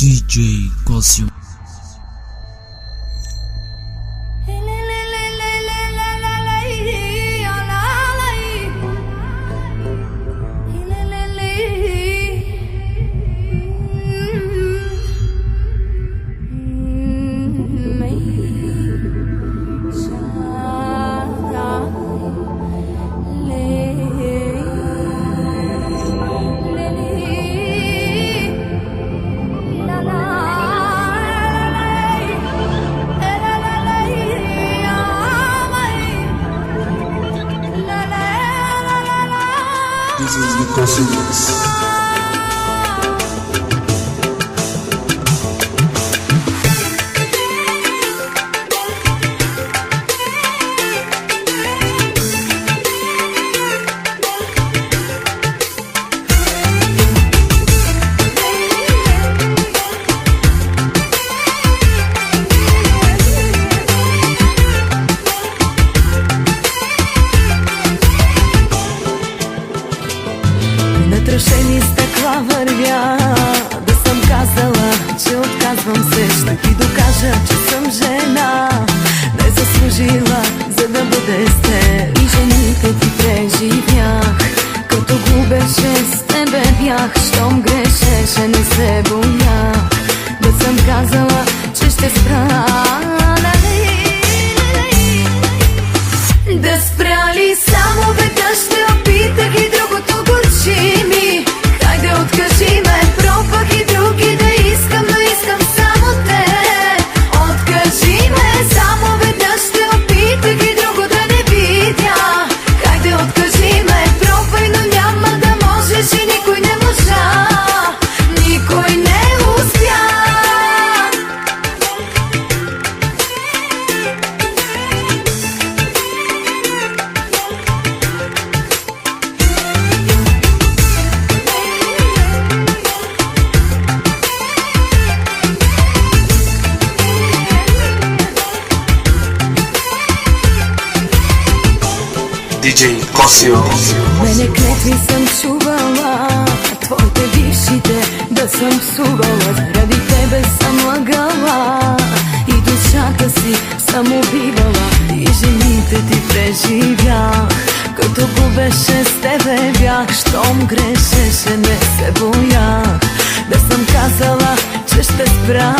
DJ Cosio. This is the Cosio. Трошени стъкла вървя, да съм казала, че отказвам се. Ще ти докажа, че съм жена, не заслужила, за да бъде с теб. И жените ти преживях, като губеше с тебе бях. Щом грешеше, не се боях, да съм казала, че ще спра. Да спря ли само веднъж те опитах и другото горчи ми. Хайде откажи ме, пробвах и други да искам, но искам само те. Откажи ме, само веднъж те опитах и друго да не видя. Хайде откажи ме, пробвай, но няма да можеш и никой не можа. Никой не успя. DJ Cosio. Мене клетви съм чувала, твоите бившите да съм псувала. Заради тебе съм лъгала и душата си съм убивала. И жените ти преживях, като губеше с тебе бях. Щом грешеше, не се боях, да съм казала, че ще спра.